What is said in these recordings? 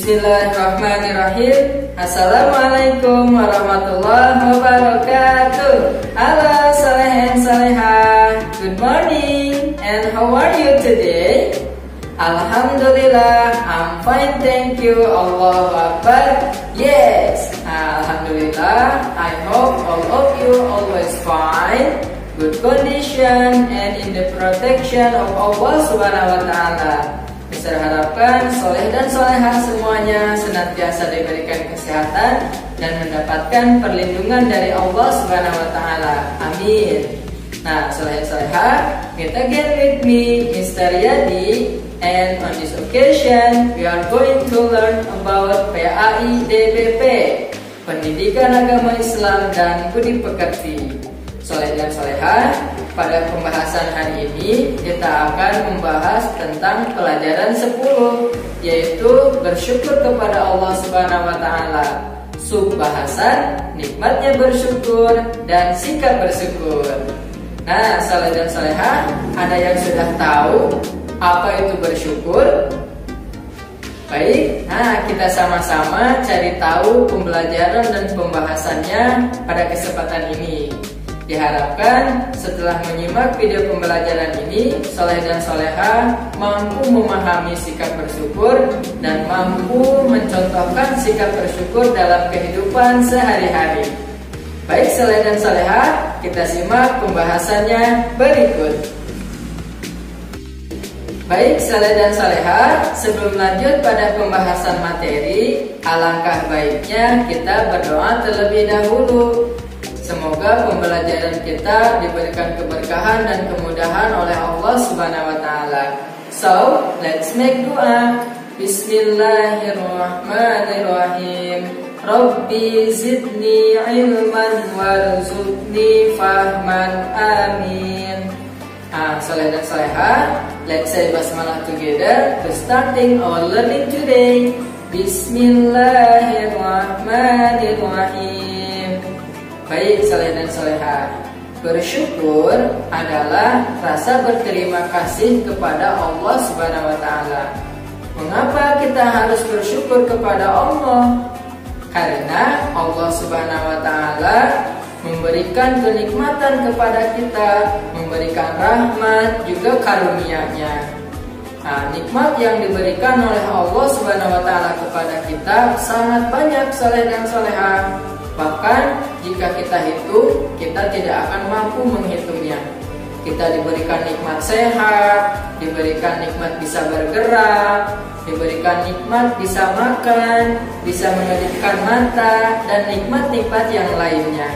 Bismillahirrahmanirrahim. Assalamualaikum warahmatullahi wabarakatuh. Halo saleh and salehah. Good morning. And how are you today? Alhamdulillah, I'm fine, thank you. Allahu Akbar. Yes, Alhamdulillah. I hope all of you always fine, good condition, and in the protection of Allah Subhanahu wa Ta'ala. Saya harapkan soleh dan solehah semuanya senantiasa diberikan kesehatan dan mendapatkan perlindungan dari Allah Subhanahu wa Ta'ala. Amin. Nah, soleh solehah, meet again with me, Mr. Yadi, and on this occasion we are going to learn about PAI DBP, Pendidikan Agama Islam dan Budi Pekerti. Soleh dan solehah, pada pembahasan hari ini kita akan membahas tentang pelajaran 10, yaitu bersyukur kepada Allah Subhanahu wa Ta'ala. Subbahasan, nikmatnya bersyukur dan sikap bersyukur. Nah, soleh dan solehah, ada yang sudah tahu apa itu bersyukur? Baik, nah kita sama-sama cari tahu pembelajaran dan pembahasannya pada kesempatan ini. Diharapkan setelah menyimak video pembelajaran ini, soleh dan solehah mampu memahami sikap bersyukur dan mampu mencontohkan sikap bersyukur dalam kehidupan sehari-hari. Baik soleh dan solehah, kita simak pembahasannya berikut. Baik soleh dan solehah, sebelum lanjut pada pembahasan materi, alangkah baiknya kita berdoa terlebih dahulu. Semoga pembelajaran kita diberikan keberkahan dan kemudahan oleh Allah Subhanahu wa Ta'ala. So, let's make dua. Bismillahirrahmanirrahim. Rabbi zidni ilman warzuqni fahman. Amin. Soleh dan solehah, let's say basmalah together to starting our learning today. Bismillahirrahmanirrahim. Baik soleh dan solehah, bersyukur adalah rasa berterima kasih kepada Allah Subhanahu wa Ta'ala. Mengapa kita harus bersyukur kepada Allah? Karena Allah Subhanahu wa Ta'ala memberikan kenikmatan kepada kita, memberikan rahmat juga karunia-Nya. Nikmat yang diberikan oleh Allah Subhanahu wa Ta'ala kepada kita sangat banyak soleh dan solehah. Bahkan jika kita hitung, kita tidak akan mampu menghitungnya. Kita diberikan nikmat sehat, diberikan nikmat bisa bergerak, diberikan nikmat bisa makan, bisa mengedipkan mata, dan nikmat-nikmat yang lainnya.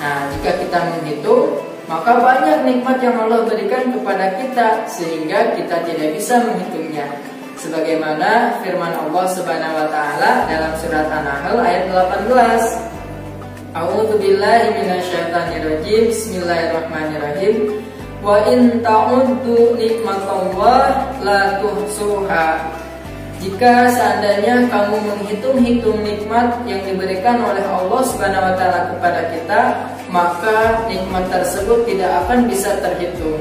Nah, jika kita menghitung, maka banyak nikmat yang Allah berikan kepada kita, sehingga kita tidak bisa menghitungnya. Sebagaimana firman Allah Subhanahu wa Ta'ala dalam surat An-Nahl ayat 18. A'udzu billahi minasyaitonirrajim. Bismillahirrahmanirrahim. Wa in ta'uddu nikmatallahi la tuhsuha. Jika seandainya kamu menghitung-hitung nikmat yang diberikan oleh Allah Subhanahu wa Ta'ala kepada kita, maka nikmat tersebut tidak akan bisa terhitung.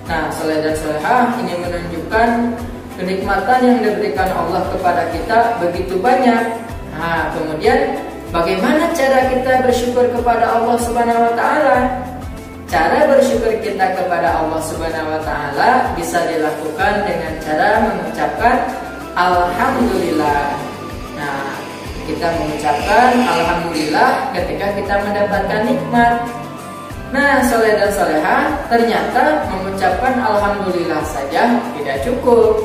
Nah, soleh dan solehah, ini menunjukkan kenikmatan yang diberikan Allah kepada kita begitu banyak. Nah, kemudian bagaimana cara kita bersyukur kepada Allah Subhanahu wa Ta'ala? Cara bersyukur kita kepada Allah Subhanahu wa Ta'ala bisa dilakukan dengan cara mengucapkan Alhamdulillah. Nah, kita mengucapkan Alhamdulillah ketika kita mendapatkan nikmat. Nah, soleh dan solehah, ternyata mengucapkan Alhamdulillah saja tidak cukup,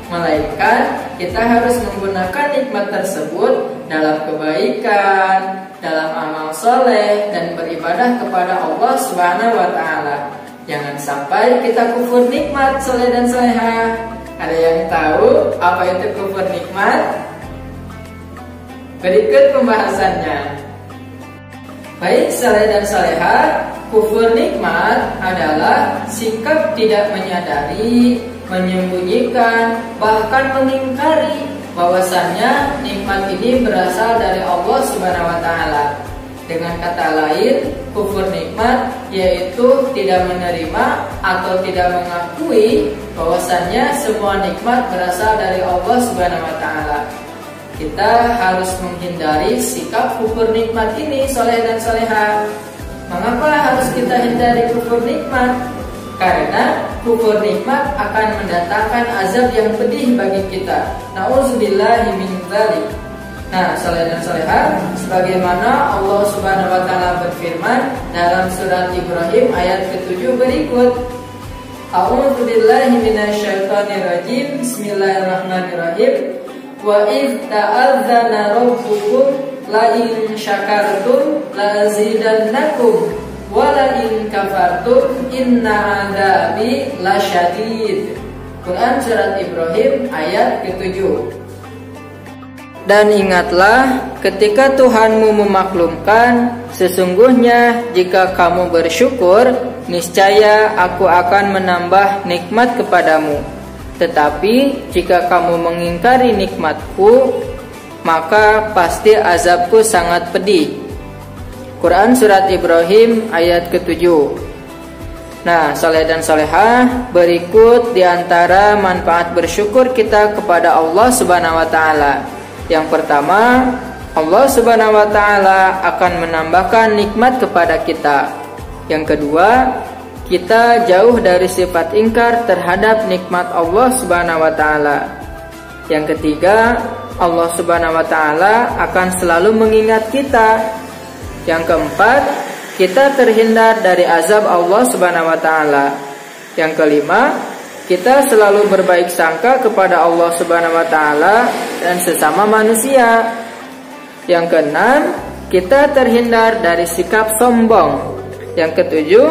melainkan kita harus menggunakan nikmat tersebut dalam kebaikan, dalam amal soleh, dan beribadah kepada Allah Subhanahu wa Ta'ala. Jangan sampai kita kufur nikmat, soleh dan solehah. Ada yang tahu apa itu kufur nikmat? Berikut pembahasannya. Baik soleh dan solehah, kufur nikmat adalah sikap tidak menyadari, menyembunyikan, bahkan mengingkari bahwasannya nikmat ini berasal dari Allah Subhanahu wa Ta'ala. Dengan kata lain, kufur nikmat yaitu tidak menerima atau tidak mengakui bahwasannya semua nikmat berasal dari Allah Subhanahu wa Ta'ala. kita harus menghindari sikap kufur nikmat ini, soleh dan soleha. Mengapa harus kita hindari kufur nikmat? Karena kufur nikmat akan mendatangkan azab yang pedih bagi kita. Nauzubillahi min dzalik. Nah, soleh dan soleha, sebagaimana Allah Subhanahu wa taala berfirman dalam surat Ibrahim ayat ke-7 berikut. A'udzubillahi minasyaitonirrajim. Bismillahirrahmanirrahim. Wa idz ta'adzana rabbukum la in syakartum la azidannakum wa la in kafartum inna adzabi lasyadid. Quran surat Ibrahim ayat ke-7. Dan ingatlah ketika Tuhanmu memaklumkan, sesungguhnya jika kamu bersyukur, niscaya aku akan menambah nikmat kepadamu. Tetapi jika kamu mengingkari nikmatku, maka pasti azabku sangat pedih. Quran surat Ibrahim ayat ke-7. Nah, saleh dan salehah, berikut diantara manfaat bersyukur kita kepada Allah Subhanahu wa taala. Yang pertama, Allah Subhanahu wa taala akan menambahkan nikmat kepada kita. Yang kedua, kita jauh dari sifat ingkar terhadap nikmat Allah Subhanahu wa taala. Yang ketiga, Allah Subhanahu wa taala akan selalu mengingat kita. Yang keempat, kita terhindar dari azab Allah Subhanahu wa taala. Yang kelima, kita selalu berbaik sangka kepada Allah Subhanahu wa taala dan sesama manusia. Yang keenam, kita terhindar dari sikap sombong. Yang ketujuh,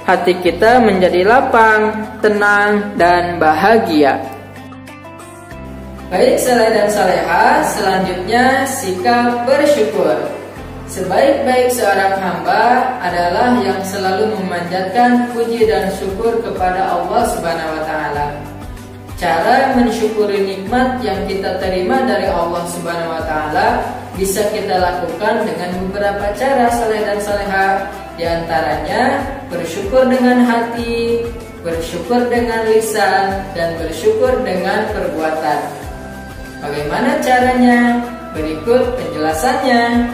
hati kita menjadi lapang, tenang, dan bahagia. Baik saleh dan salehah, selanjutnya sikap bersyukur. Sebaik-baik seorang hamba adalah yang selalu memanjatkan puji dan syukur kepada Allah Subhanahu wa taala. Cara mensyukuri nikmat yang kita terima dari Allah Subhanahu wa taala bisa kita lakukan dengan beberapa cara, saleh dan salehah. Di antaranya bersyukur dengan hati, bersyukur dengan lisan, dan bersyukur dengan perbuatan. Bagaimana caranya? Berikut penjelasannya.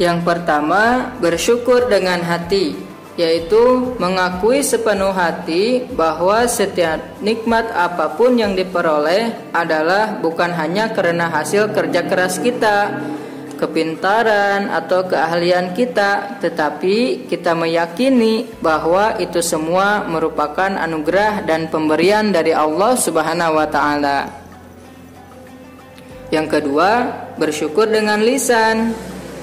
Yang pertama, bersyukur dengan hati, yaitu mengakui sepenuh hati bahwa setiap nikmat apapun yang diperoleh adalah bukan hanya karena hasil kerja keras kita, kepintaran atau keahlian kita, tetapi kita meyakini bahwa itu semua merupakan anugerah dan pemberian dari Allah Subhanahu wa taala. Yang kedua, bersyukur dengan lisan,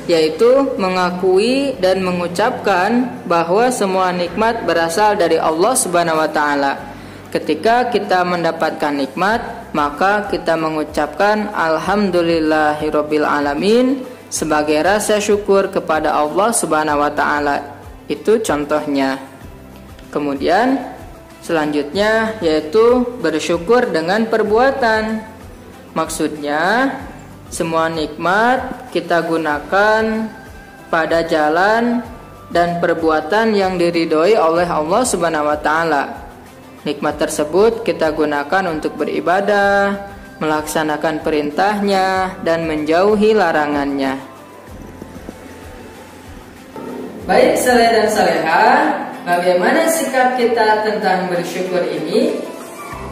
yaitu mengakui dan mengucapkan bahwa semua nikmat berasal dari Allah Subhanahu wa taala. Ketika kita mendapatkan nikmat, maka kita mengucapkan alhamdulillahirabbil alamin sebagai rasa syukur kepada Allah Subhanahu wa taala. Itu contohnya. Kemudian selanjutnya yaitu bersyukur dengan perbuatan. Maksudnya semua nikmat kita gunakan pada jalan dan perbuatan yang diridhoi oleh Allah Subhanahu wa taala. Nikmat tersebut kita gunakan untuk beribadah, melaksanakan perintahnya, dan menjauhi larangannya. Baik saleh dan salehah, bagaimana sikap kita tentang bersyukur ini?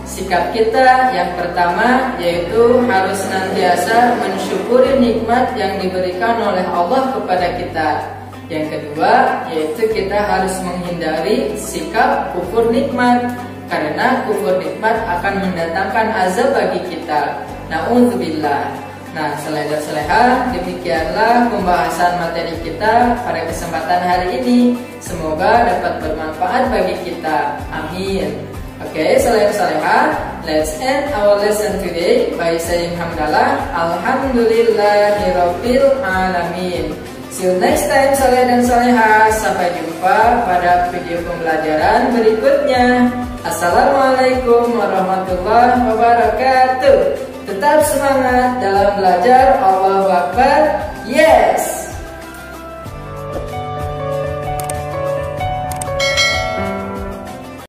Sikap kita yang pertama yaitu harus senantiasa mensyukuri nikmat yang diberikan oleh Allah kepada kita. Yang kedua yaitu kita harus menghindari sikap kufur nikmat, karena kufur nikmat akan mendatangkan azab bagi kita. Na'udzubillah. Nah, saleh dan salehah, demikianlah pembahasan materi kita pada kesempatan hari ini. Semoga dapat bermanfaat bagi kita. Amin. Okay, saleh dan salehah, let's end our lesson today by saying hamdalah, alhamdulillahirabbil alamin. See you next time saleh dan salehah. Sampai jumpa pada video pembelajaran berikutnya. Assalamualaikum warahmatullahi wabarakatuh. Tetap semangat dalam belajar. Allahu Akbar.